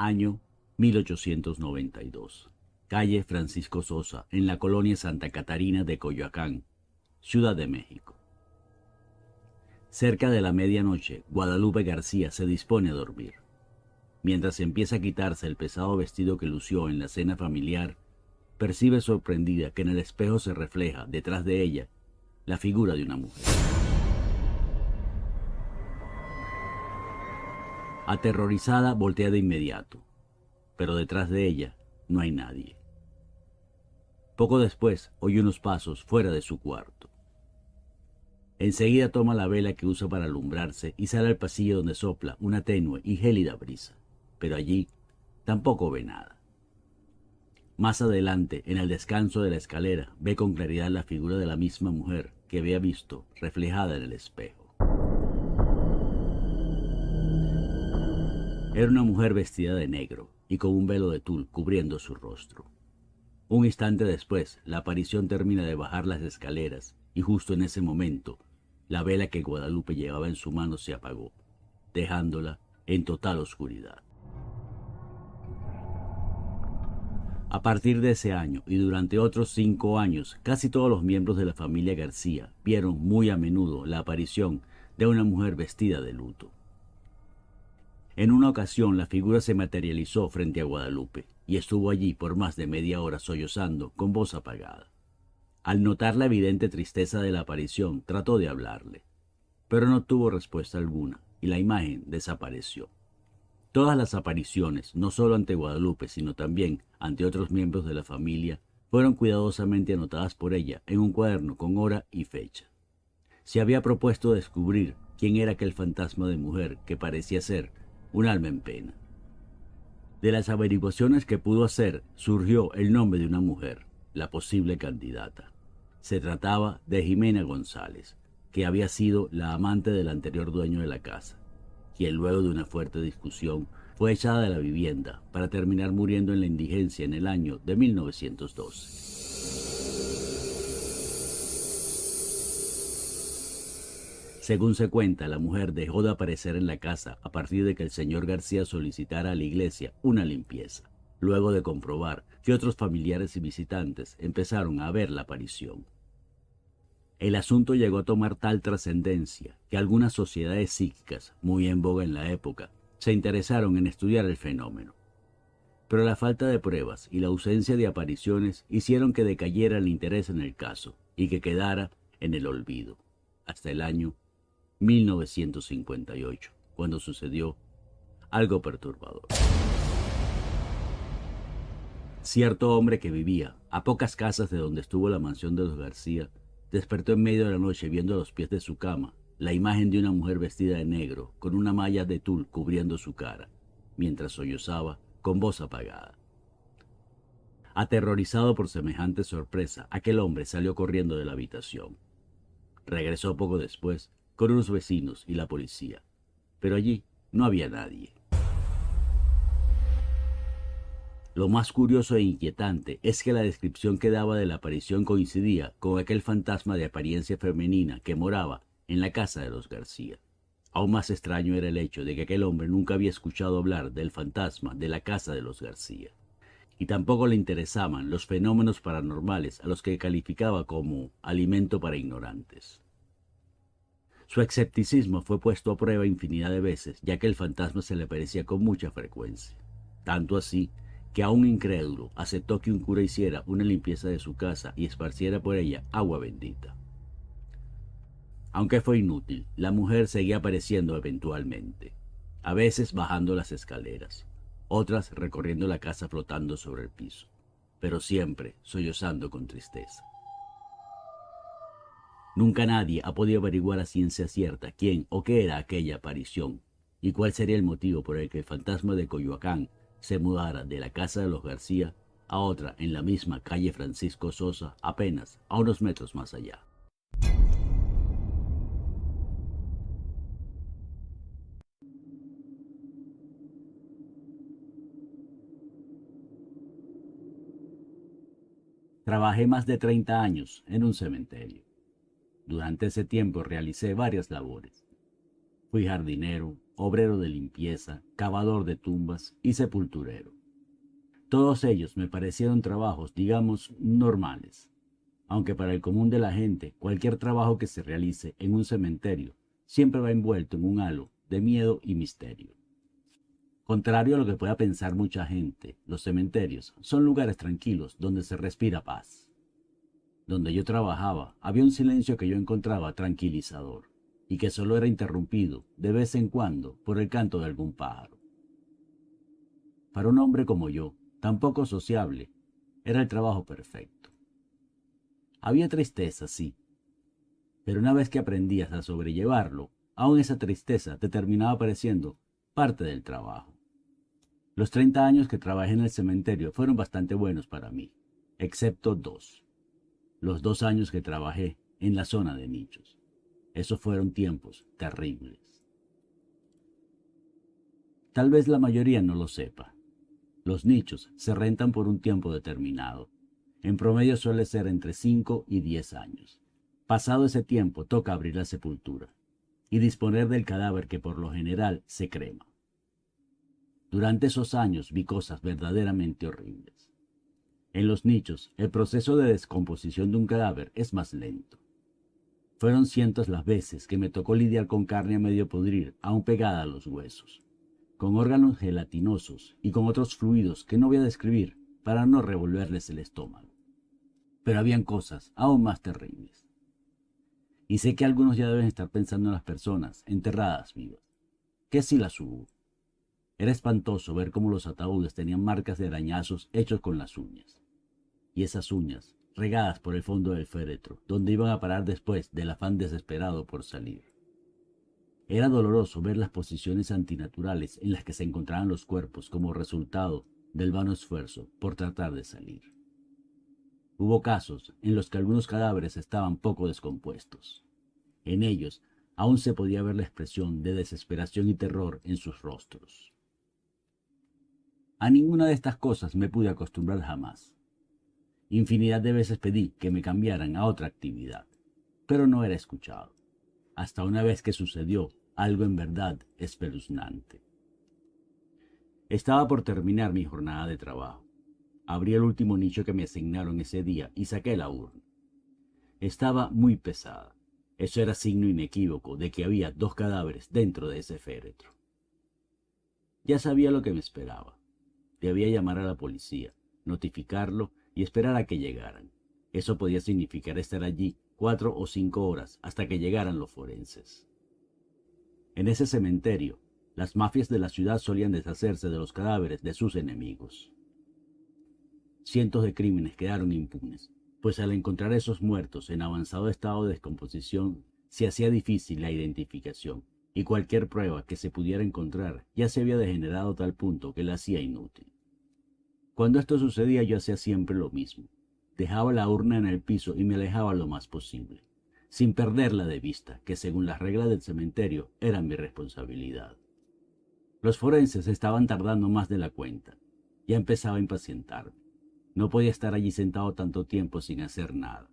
Año 1892. Calle Francisco Sosa, en la colonia Santa Catarina de Coyoacán, Ciudad de México. Cerca de la medianoche, Guadalupe García se dispone a dormir. Mientras empieza a quitarse el pesado vestido que lució en la cena familiar, percibe sorprendida que en el espejo se refleja, detrás de ella, la figura de una mujer. Aterrorizada, voltea de inmediato, pero detrás de ella no hay nadie. Poco después, oye unos pasos fuera de su cuarto. Enseguida toma la vela que usa para alumbrarse y sale al pasillo donde sopla una tenue y gélida brisa, pero allí tampoco ve nada. Más adelante, en el descanso de la escalera, ve con claridad la figura de la misma mujer que había visto reflejada en el espejo. Era una mujer vestida de negro y con un velo de tul cubriendo su rostro. Un instante después, la aparición termina de bajar las escaleras y justo en ese momento, la vela que Guadalupe llevaba en su mano se apagó, dejándola en total oscuridad. A partir de ese año y durante otros 5 años, casi todos los miembros de la familia García vieron muy a menudo la aparición de una mujer vestida de luto. En una ocasión, la figura se materializó frente a Guadalupe y estuvo allí por más de media hora sollozando con voz apagada. Al notar la evidente tristeza de la aparición, trató de hablarle, pero no tuvo respuesta alguna y la imagen desapareció. Todas las apariciones, no solo ante Guadalupe, sino también ante otros miembros de la familia, fueron cuidadosamente anotadas por ella en un cuaderno con hora y fecha. Se había propuesto descubrir quién era aquel fantasma de mujer que parecía ser un alma en pena. De las averiguaciones que pudo hacer, surgió el nombre de una mujer, la posible candidata. Se trataba de Jimena González, que había sido la amante del anterior dueño de la casa, quien luego de una fuerte discusión fue echada de la vivienda para terminar muriendo en la indigencia en el año de 1912. Según se cuenta, la mujer dejó de aparecer en la casa a partir de que el señor García solicitara a la iglesia una limpieza, luego de comprobar que otros familiares y visitantes empezaron a ver la aparición. El asunto llegó a tomar tal trascendencia que algunas sociedades psíquicas, muy en boga en la época, se interesaron en estudiar el fenómeno. Pero la falta de pruebas y la ausencia de apariciones hicieron que decayera el interés en el caso y que quedara en el olvido, hasta el año 1958, cuando sucedió algo perturbador. Cierto hombre que vivía a pocas casas de donde estuvo la mansión de los García despertó en medio de la noche viendo a los pies de su cama la imagen de una mujer vestida de negro con una malla de tul cubriendo su cara, mientras sollozaba con voz apagada. Aterrorizado por semejante sorpresa, aquel hombre salió corriendo de la habitación. Regresó poco después con unos vecinos y la policía, pero allí no había nadie. Lo más curioso e inquietante es que la descripción que daba de la aparición coincidía con aquel fantasma de apariencia femenina que moraba en la casa de los García. Aún más extraño era el hecho de que aquel hombre nunca había escuchado hablar del fantasma de la casa de los García, y tampoco le interesaban los fenómenos paranormales a los que calificaba como alimento para ignorantes. Su escepticismo fue puesto a prueba infinidad de veces, ya que el fantasma se le aparecía con mucha frecuencia. Tanto así que a un incrédulo aceptó que un cura hiciera una limpieza de su casa y esparciera por ella agua bendita. Aunque fue inútil, la mujer seguía apareciendo eventualmente, a veces bajando las escaleras, otras recorriendo la casa flotando sobre el piso, pero siempre sollozando con tristeza. Nunca nadie ha podido averiguar a ciencia cierta quién o qué era aquella aparición y cuál sería el motivo por el que el fantasma de Coyoacán se mudara de la casa de los García a otra en la misma calle Francisco Sosa, apenas a unos metros más allá. Trabajé más de 30 años en un cementerio. Durante ese tiempo realicé varias labores. Fui jardinero, obrero de limpieza, cavador de tumbas y sepulturero. Todos ellos me parecieron trabajos, digamos, normales, aunque para el común de la gente cualquier trabajo que se realice en un cementerio siempre va envuelto en un halo de miedo y misterio. Contrario a lo que pueda pensar mucha gente, los cementerios son lugares tranquilos donde se respira paz. Donde yo trabajaba había un silencio que yo encontraba tranquilizador y que solo era interrumpido de vez en cuando por el canto de algún pájaro. Para un hombre como yo, tan poco sociable, era el trabajo perfecto. Había tristeza, sí, pero una vez que aprendías a sobrellevarlo, aún esa tristeza te terminaba pareciendo parte del trabajo. Los 30 años que trabajé en el cementerio fueron bastante buenos para mí, excepto dos. Los 2 años que trabajé en la zona de nichos. Esos fueron tiempos terribles. Tal vez la mayoría no lo sepa. Los nichos se rentan por un tiempo determinado. En promedio suele ser entre 5 y 10 años. Pasado ese tiempo toca abrir la sepultura y disponer del cadáver que por lo general se crema. Durante esos años vi cosas verdaderamente horribles. En los nichos, el proceso de descomposición de un cadáver es más lento. Fueron cientos las veces que me tocó lidiar con carne a medio podrir, aún pegada a los huesos, con órganos gelatinosos y con otros fluidos que no voy a describir para no revolverles el estómago. Pero habían cosas aún más terribles. Y sé que algunos ya deben estar pensando en las personas enterradas vivas. ¿Qué si las hubo? Era espantoso ver cómo los ataúdes tenían marcas de arañazos hechos con las uñas. Y esas uñas, regadas por el fondo del féretro, donde iban a parar después del afán desesperado por salir. Era doloroso ver las posiciones antinaturales en las que se encontraban los cuerpos como resultado del vano esfuerzo por tratar de salir. Hubo casos en los que algunos cadáveres estaban poco descompuestos. En ellos aún se podía ver la expresión de desesperación y terror en sus rostros. A ninguna de estas cosas me pude acostumbrar jamás. Infinidad de veces pedí que me cambiaran a otra actividad, pero no era escuchado, hasta una vez que sucedió algo en verdad espeluznante. Estaba por terminar mi jornada de trabajo. Abrí el último nicho que me asignaron ese día y saqué la urna. Estaba muy pesada. Eso era signo inequívoco de que había 2 cadáveres dentro de ese féretro. Ya sabía lo que me esperaba. Debía llamar a la policía, notificarlo y esperar a que llegaran. Eso podía significar estar allí 4 o 5 horas hasta que llegaran los forenses. En ese cementerio, las mafias de la ciudad solían deshacerse de los cadáveres de sus enemigos. Cientos de crímenes quedaron impunes, pues al encontrar esos muertos en avanzado estado de descomposición, se hacía difícil la identificación, y cualquier prueba que se pudiera encontrar ya se había degenerado a tal punto que la hacía inútil. Cuando esto sucedía yo hacía siempre lo mismo. Dejaba la urna en el piso y me alejaba lo más posible, sin perderla de vista, que según las reglas del cementerio era mi responsabilidad. Los forenses estaban tardando más de la cuenta. Ya empezaba a impacientarme. No podía estar allí sentado tanto tiempo sin hacer nada.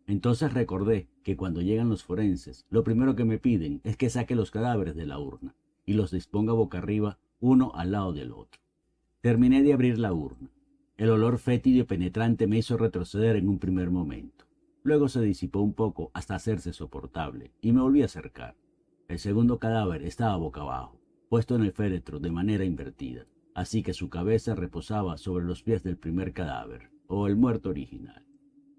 Entonces recordé que cuando llegan los forenses, lo primero que me piden es que saque los cadáveres de la urna y los disponga boca arriba, uno al lado del otro. Terminé de abrir la urna. El olor fétido y penetrante me hizo retroceder en un primer momento. Luego se disipó un poco hasta hacerse soportable y me volví a acercar. El segundo cadáver estaba boca abajo, puesto en el féretro de manera invertida, así que su cabeza reposaba sobre los pies del primer cadáver, o el muerto original.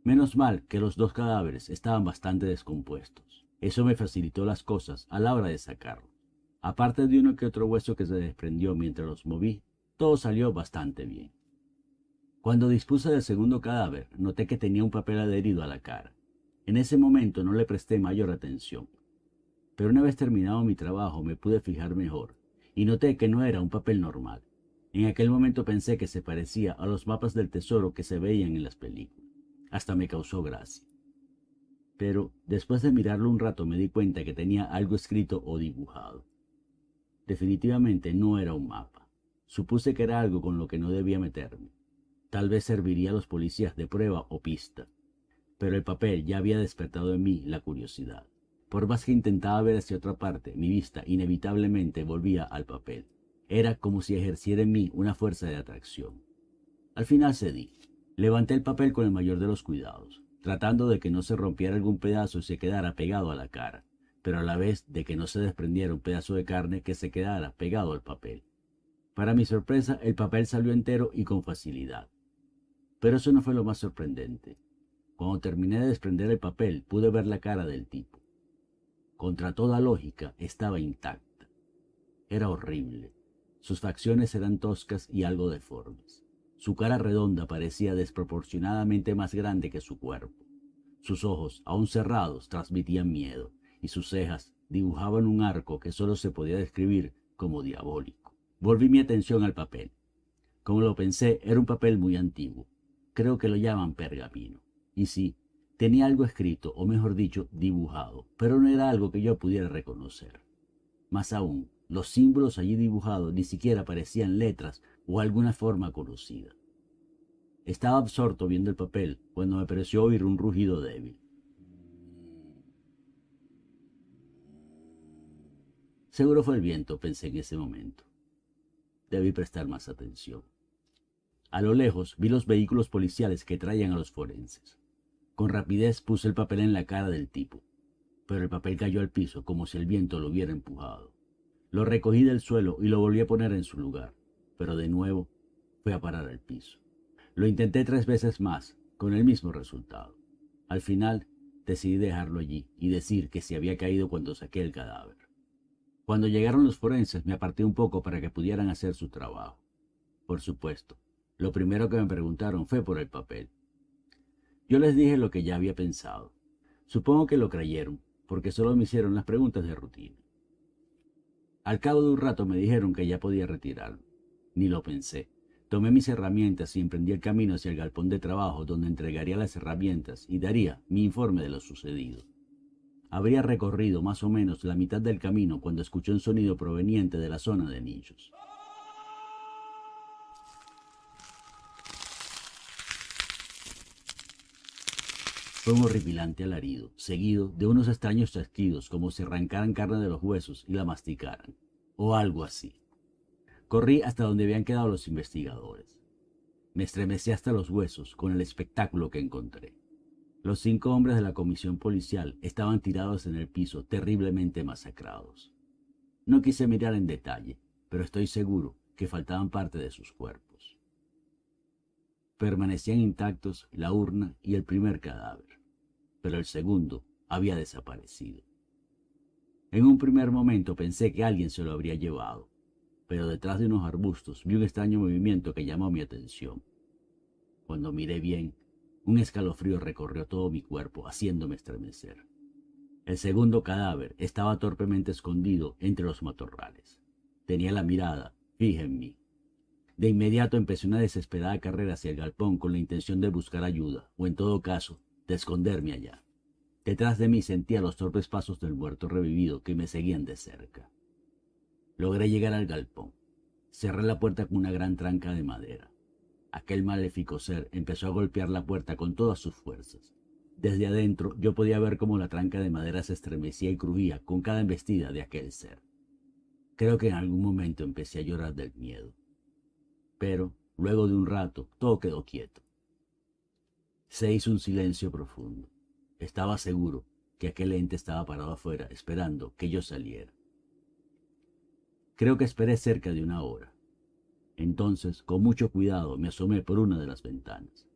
Menos mal que los 2 cadáveres estaban bastante descompuestos. Eso me facilitó las cosas a la hora de sacarlos. Aparte de uno que otro hueso que se desprendió mientras los moví, todo salió bastante bien. Cuando dispuse del segundo cadáver, noté que tenía un papel adherido a la cara. En ese momento no le presté mayor atención. Pero una vez terminado mi trabajo me pude fijar mejor, y noté que no era un papel normal. En aquel momento pensé que se parecía a los mapas del tesoro que se veían en las películas. Hasta me causó gracia. Pero después de mirarlo un rato me di cuenta que tenía algo escrito o dibujado. Definitivamente no era un mapa. Supuse que era algo con lo que no debía meterme. Tal vez serviría a los policías de prueba o pista. Pero el papel ya había despertado en mí la curiosidad. Por más que intentaba ver hacia otra parte, mi vista inevitablemente volvía al papel. Era como si ejerciera en mí una fuerza de atracción. Al final cedí. Levanté el papel con el mayor de los cuidados, tratando de que no se rompiera algún pedazo y se quedara pegado a la cara, pero a la vez de que no se desprendiera un pedazo de carne que se quedara pegado al papel. Para mi sorpresa, el papel salió entero y con facilidad. Pero eso no fue lo más sorprendente. Cuando terminé de desprender el papel, pude ver la cara del tipo. Contra toda lógica, estaba intacta. Era horrible. Sus facciones eran toscas y algo deformes. Su cara redonda parecía desproporcionadamente más grande que su cuerpo. Sus ojos, aún cerrados, transmitían miedo, y sus cejas dibujaban un arco que solo se podía describir como diabólico. Volví mi atención al papel. Como lo pensé, era un papel muy antiguo. Creo que lo llaman pergamino. Y sí, tenía algo escrito, o mejor dicho, dibujado, pero no era algo que yo pudiera reconocer. Más aún, los símbolos allí dibujados ni siquiera parecían letras o alguna forma conocida. Estaba absorto viendo el papel cuando me pareció oír un rugido débil. Seguro fue el viento, pensé en ese momento. Debí prestar más atención. A lo lejos vi los vehículos policiales que traían a los forenses. Con rapidez puse el papel en la cara del tipo, pero el papel cayó al piso como si el viento lo hubiera empujado. Lo recogí del suelo y lo volví a poner en su lugar, pero de nuevo fue a parar al piso. Lo intenté 3 veces más, con el mismo resultado. Al final decidí dejarlo allí y decir que se había caído cuando saqué el cadáver. Cuando llegaron los forenses me aparté un poco para que pudieran hacer su trabajo. Por supuesto, lo primero que me preguntaron fue por el papel. Yo les dije lo que ya había pensado. Supongo que lo creyeron, porque solo me hicieron las preguntas de rutina. Al cabo de un rato me dijeron que ya podía retirarme. Ni lo pensé. Tomé mis herramientas y emprendí el camino hacia el galpón de trabajo donde entregaría las herramientas y daría mi informe de lo sucedido. Habría recorrido más o menos la mitad del camino cuando escuché un sonido proveniente de la zona de nichos. Fue un horripilante alarido, seguido de unos extraños chasquidos como si arrancaran carne de los huesos y la masticaran, o algo así. Corrí hasta donde habían quedado los investigadores. Me estremecí hasta los huesos con el espectáculo que encontré. Los 5 hombres de la comisión policial estaban tirados en el piso, terriblemente masacrados. No quise mirar en detalle, pero estoy seguro que faltaban parte de sus cuerpos. Permanecían intactos la urna y el primer cadáver, pero el segundo había desaparecido. En un primer momento pensé que alguien se lo habría llevado, pero detrás de unos arbustos vi un extraño movimiento que llamó mi atención. Cuando miré bien, un escalofrío recorrió todo mi cuerpo, haciéndome estremecer. El segundo cadáver estaba torpemente escondido entre los matorrales. Tenía la mirada fija en mí. De inmediato empecé una desesperada carrera hacia el galpón con la intención de buscar ayuda, o en todo caso, de esconderme allá. Detrás de mí sentía los torpes pasos del muerto revivido que me seguían de cerca. Logré llegar al galpón. Cerré la puerta con una gran tranca de madera. Aquel maléfico ser empezó a golpear la puerta con todas sus fuerzas. Desde adentro yo podía ver cómo la tranca de madera se estremecía y crujía con cada embestida de aquel ser. Creo que en algún momento empecé a llorar del miedo. Pero, luego de un rato, todo quedó quieto. Se hizo un silencio profundo. Estaba seguro que aquel ente estaba parado afuera esperando que yo saliera. Creo que esperé cerca de 1 hora. Entonces, con mucho cuidado, me asomé por una de las ventanas.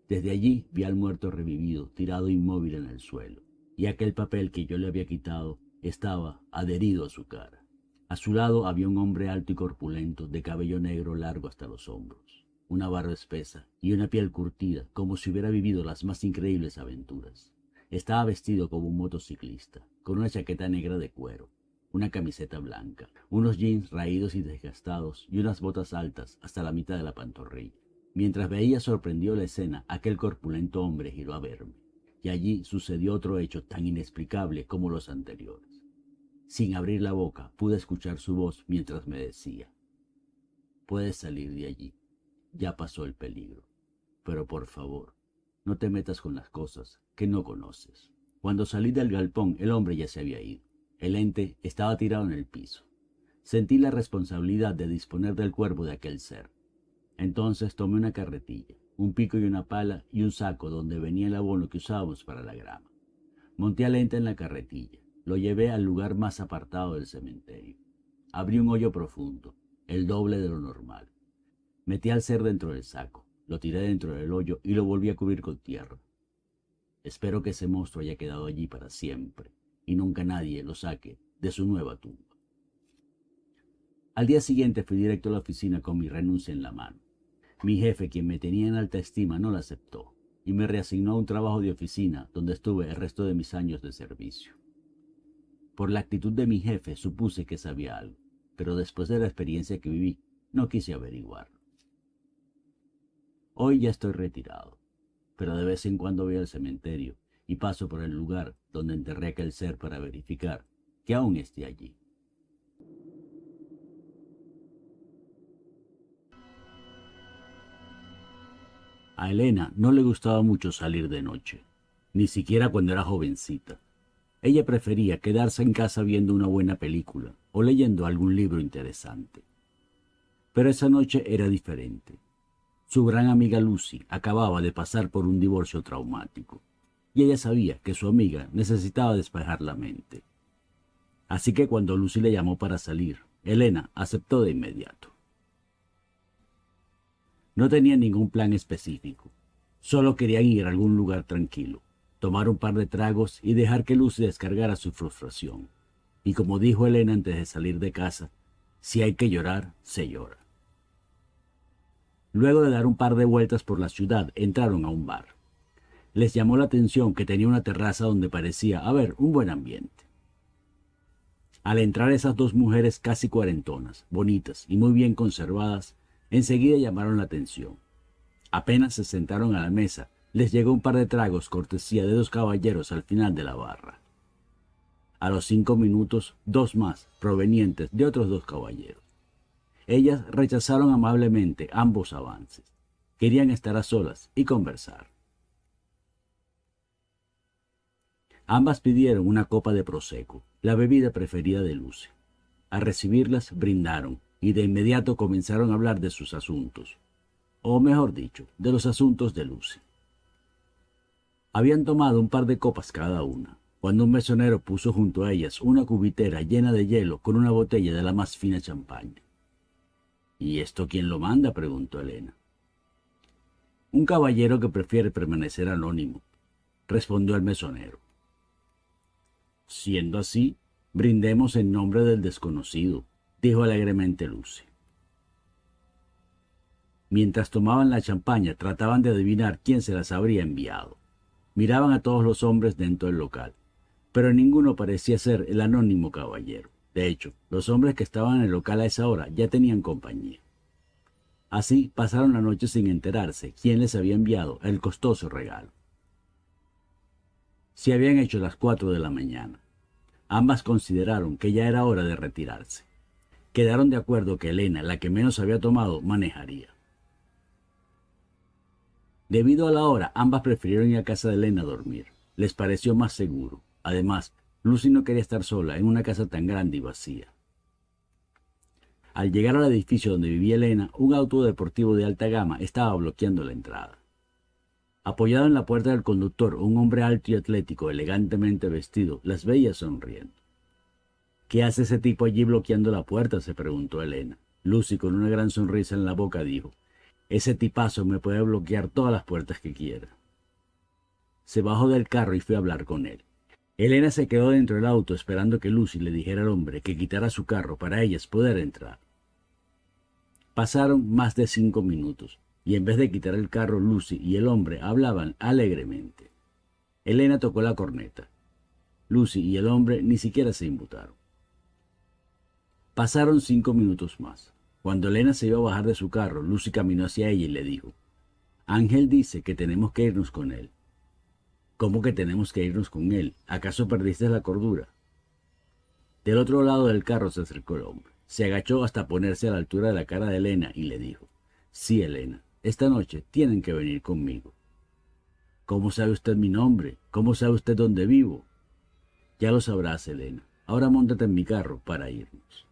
Desde allí vi al muerto revivido, tirado inmóvil en el suelo, y aquel papel que yo le había quitado estaba adherido a su cara. A su lado había un hombre alto y corpulento, de cabello negro largo hasta los hombros, una barba espesa y una piel curtida, como si hubiera vivido las más increíbles aventuras. Estaba vestido como un motociclista, con una chaqueta negra de cuero, una camiseta blanca, unos jeans raídos y desgastados y unas botas altas hasta la mitad de la pantorrilla. Mientras veía sorprendido la escena, aquel corpulento hombre giró a verme, y allí sucedió otro hecho tan inexplicable como los anteriores. Sin abrir la boca, pude escuchar su voz mientras me decía: «Puedes salir de allí, ya pasó el peligro, pero por favor, no te metas con las cosas que no conoces». Cuando salí del galpón, el hombre ya se había ido. El ente estaba tirado en el piso. Sentí la responsabilidad de disponer del cuerpo de aquel ser. Entonces tomé una carretilla, un pico y una pala y un saco donde venía el abono que usábamos para la grama. Monté al ente en la carretilla. Lo llevé al lugar más apartado del cementerio. Abrí un hoyo profundo, el doble de lo normal. Metí al ser dentro del saco, lo tiré dentro del hoyo y lo volví a cubrir con tierra. Espero que ese monstruo haya quedado allí para siempre y nunca nadie lo saque de su nueva tumba. Al día siguiente fui directo a la oficina con mi renuncia en la mano. Mi jefe, quien me tenía en alta estima, no la aceptó y me reasignó a un trabajo de oficina donde estuve el resto de mis años de servicio. Por la actitud de mi jefe supuse que sabía algo, pero después de la experiencia que viví, no quise averiguarlo. Hoy ya estoy retirado, pero de vez en cuando voy al cementerio y paso por el lugar donde enterré a aquel ser para verificar que aún esté allí. A Elena no le gustaba mucho salir de noche, ni siquiera cuando era jovencita. Ella prefería quedarse en casa viendo una buena película o leyendo algún libro interesante. Pero esa noche era diferente. Su gran amiga Lucy acababa de pasar por un divorcio traumático, y ella sabía que su amiga necesitaba despejar la mente. Así que cuando Lucy le llamó para salir, Elena aceptó de inmediato. No tenía ningún plan específico, solo querían ir a algún lugar tranquilo, tomar un par de tragos y dejar que Lucy descargara su frustración. Y como dijo Elena antes de salir de casa, si hay que llorar, se llora. Luego de dar un par de vueltas por la ciudad, entraron a un bar. Les llamó la atención que tenía una terraza donde parecía haber un buen ambiente. Al entrar esas dos mujeres casi cuarentonas, bonitas y muy bien conservadas, enseguida llamaron la atención. Apenas se sentaron a la mesa, les llegó un par de tragos cortesía de dos caballeros al final de la barra. A los 5 minutos, dos más, provenientes de otros dos caballeros. Ellas rechazaron amablemente ambos avances. Querían estar a solas y conversar. Ambas pidieron una copa de prosecco, la bebida preferida de Lucy. Al recibirlas, brindaron y de inmediato comenzaron a hablar de sus asuntos, o mejor dicho, de los asuntos de Lucy. Habían tomado un par de copas cada una, cuando un mesonero puso junto a ellas una cubitera llena de hielo con una botella de la más fina champaña. ¿Y esto quién lo manda?, preguntó Elena. Un caballero que prefiere permanecer anónimo, respondió el mesonero. Siendo así, brindemos en nombre del desconocido, dijo alegremente Lucy. Mientras tomaban la champaña, trataban de adivinar quién se las habría enviado. Miraban a todos los hombres dentro del local, pero ninguno parecía ser el anónimo caballero. De hecho, los hombres que estaban en el local a esa hora ya tenían compañía. Así pasaron la noche sin enterarse quién les había enviado el costoso regalo. Se habían hecho las 4 de la mañana. Ambas consideraron que ya era hora de retirarse. Quedaron de acuerdo que Elena, la que menos había tomado, manejaría. Debido a la hora, ambas prefirieron ir a casa de Elena a dormir. Les pareció más seguro. Además, Lucy no quería estar sola en una casa tan grande y vacía. Al llegar al edificio donde vivía Elena, un auto deportivo de alta gama estaba bloqueando la entrada. Apoyado en la puerta del conductor, un hombre alto y atlético, elegantemente vestido, las veía sonriendo. ¿Qué hace ese tipo allí bloqueando la puerta?, se preguntó Elena. Lucy, con una gran sonrisa en la boca, dijo: ese tipazo me puede bloquear todas las puertas que quiera. Se bajó del carro y fue a hablar con él. Elena se quedó dentro del auto esperando que Lucy le dijera al hombre que quitara su carro para ellas poder entrar. Pasaron más de 5 minutos, y en vez de quitar el carro, Lucy y el hombre hablaban alegremente. Elena tocó la corneta. Lucy y el hombre ni siquiera se inmutaron. Pasaron 5 minutos más. Cuando Elena se iba a bajar de su carro, Lucy caminó hacia ella y le dijo: Ángel dice que tenemos que irnos con él. ¿Cómo que tenemos que irnos con él? ¿Acaso perdiste la cordura? Del otro lado del carro se acercó el hombre. Se agachó hasta ponerse a la altura de la cara de Elena y le dijo: sí, Elena, esta noche tienen que venir conmigo. ¿Cómo sabe usted mi nombre? ¿Cómo sabe usted dónde vivo? Ya lo sabrás, Elena. Ahora móntate en mi carro para irnos.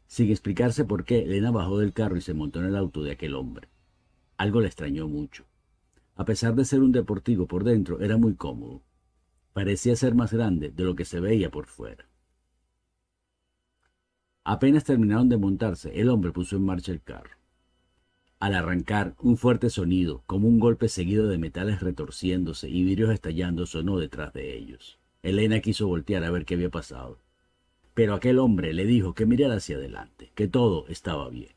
Sin explicarse por qué, Elena bajó del carro y se montó en el auto de aquel hombre. Algo la extrañó mucho. A pesar de ser un deportivo por dentro, era muy cómodo. Parecía ser más grande de lo que se veía por fuera. Apenas terminaron de montarse, el hombre puso en marcha el carro. Al arrancar, un fuerte sonido, como un golpe seguido de metales retorciéndose y vidrios estallando, sonó detrás de ellos. Elena quiso voltear a ver qué había pasado, pero aquel hombre le dijo que mirara hacia adelante, que todo estaba bien.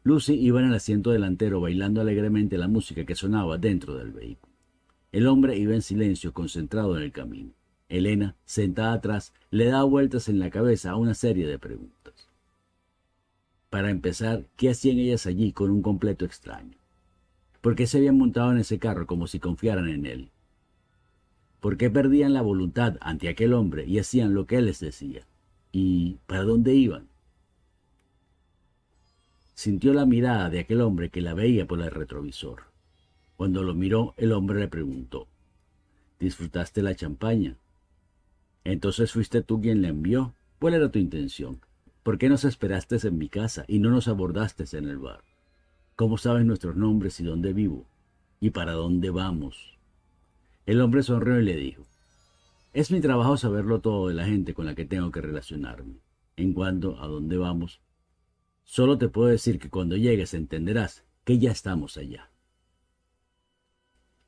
Lucy iba en el asiento delantero bailando alegremente la música que sonaba dentro del vehículo. El hombre iba en silencio, concentrado en el camino. Elena, sentada atrás, le daba vueltas en la cabeza a una serie de preguntas. Para empezar, ¿qué hacían ellas allí con un completo extraño? ¿Por qué se habían montado en ese carro como si confiaran en él? ¿Por qué perdían la voluntad ante aquel hombre y hacían lo que él les decía? ¿Y para dónde iban? Sintió la mirada de aquel hombre que la veía por el retrovisor. Cuando lo miró, el hombre le preguntó: ¿disfrutaste la champaña? ¿Entonces fuiste tú quien la envió? ¿Cuál era tu intención? ¿Por qué nos esperaste en mi casa y no nos abordaste en el bar? ¿Cómo sabes nuestros nombres y dónde vivo? ¿Y para dónde vamos? El hombre sonrió y le dijo: es mi trabajo saberlo todo de la gente con la que tengo que relacionarme. En cuanto a dónde vamos, solo te puedo decir que cuando llegues entenderás que ya estamos allá.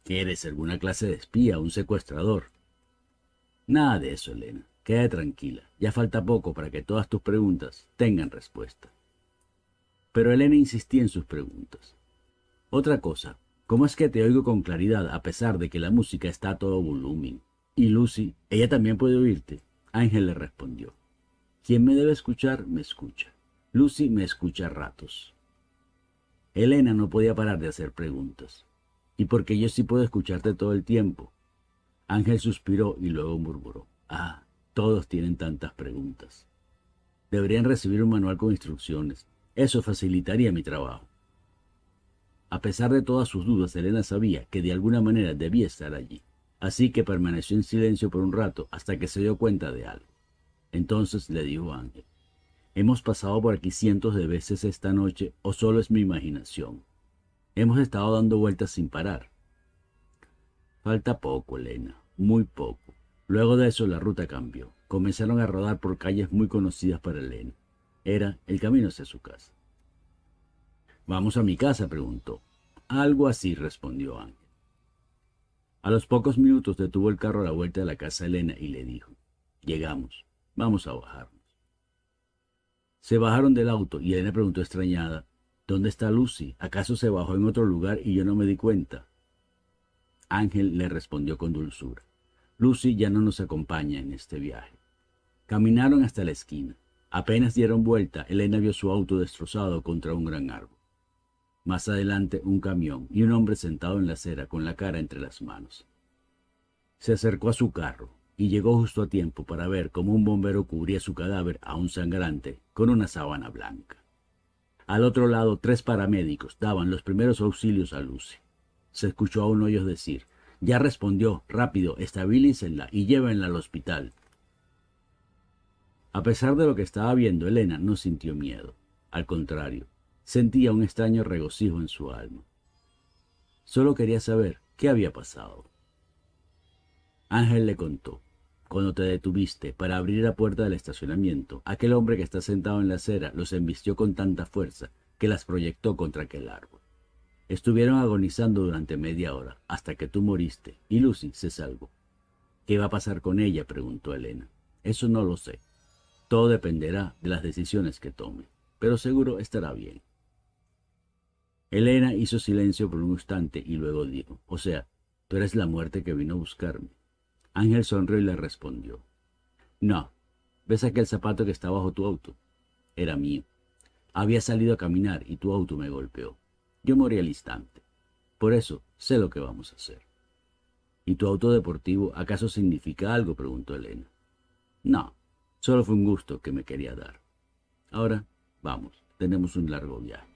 ¿Eres alguna clase de espía o un secuestrador? Nada de eso, Elena. Quédate tranquila. Ya falta poco para que todas tus preguntas tengan respuesta. Pero Elena insistía en sus preguntas. Otra cosa, ¿cómo es que te oigo con claridad a pesar de que la música está a todo volumen? Y Lucy, ¿ella también puede oírte? Ángel le respondió: quien me debe escuchar, me escucha. Lucy me escucha a ratos. Elena no podía parar de hacer preguntas. ¿Y por qué yo sí puedo escucharte todo el tiempo? Ángel suspiró y luego murmuró: ah, todos tienen tantas preguntas. Deberían recibir un manual con instrucciones. Eso facilitaría mi trabajo. A pesar de todas sus dudas, Elena sabía que de alguna manera debía estar allí. Así que permaneció en silencio por un rato hasta que se dio cuenta de algo. Entonces le dijo a Ángel: hemos pasado por aquí cientos de veces esta noche, o solo es mi imaginación. Hemos estado dando vueltas sin parar. Falta poco, Elena, muy poco. Luego de eso la ruta cambió. Comenzaron a rodar por calles muy conocidas para Elena. Era el camino hacia su casa. ¿Vamos a mi casa?, preguntó. Algo así, respondió Ángel. A los pocos minutos detuvo el carro a la vuelta de la casa de Elena y le dijo: llegamos, vamos a bajarnos. Se bajaron del auto y Elena preguntó extrañada: ¿dónde está Lucy? ¿Acaso se bajó en otro lugar y yo no me di cuenta? Ángel le respondió con dulzura: Lucy ya no nos acompaña en este viaje. Caminaron hasta la esquina. Apenas dieron vuelta, Elena vio su auto destrozado contra un gran árbol. Más adelante, un camión y un hombre sentado en la acera con la cara entre las manos. Se acercó a su carro y llegó justo a tiempo para ver cómo un bombero cubría su cadáver aún sangrante con una sábana blanca. Al otro lado, 3 paramédicos daban los primeros auxilios a Lucy. Se escuchó a uno de ellos decir: ya respondió, rápido, estabilícenla y llévenla al hospital. A pesar de lo que estaba viendo, Elena no sintió miedo. Al contrario, sentía un extraño regocijo en su alma. Solo quería saber qué había pasado. Ángel le contó: cuando te detuviste para abrir la puerta del estacionamiento, aquel hombre que está sentado en la acera los embistió con tanta fuerza que las proyectó contra aquel árbol. Estuvieron agonizando durante media hora, hasta que tú moriste, y Lucy se salvó. ¿Qué va a pasar con ella?, preguntó Elena. Eso no lo sé. Todo dependerá de las decisiones que tome, pero seguro estará bien. Elena hizo silencio por un instante y luego dijo: o sea, tú eres la muerte que vino a buscarme. Ángel sonrió y le respondió: no, ¿ves aquel zapato que está bajo tu auto? Era mío. Había salido a caminar y tu auto me golpeó. Yo morí al instante. Por eso sé lo que vamos a hacer. ¿Y tu auto deportivo acaso significa algo?, preguntó Elena. No, solo fue un gusto que me quería dar. Ahora, vamos, tenemos un largo viaje.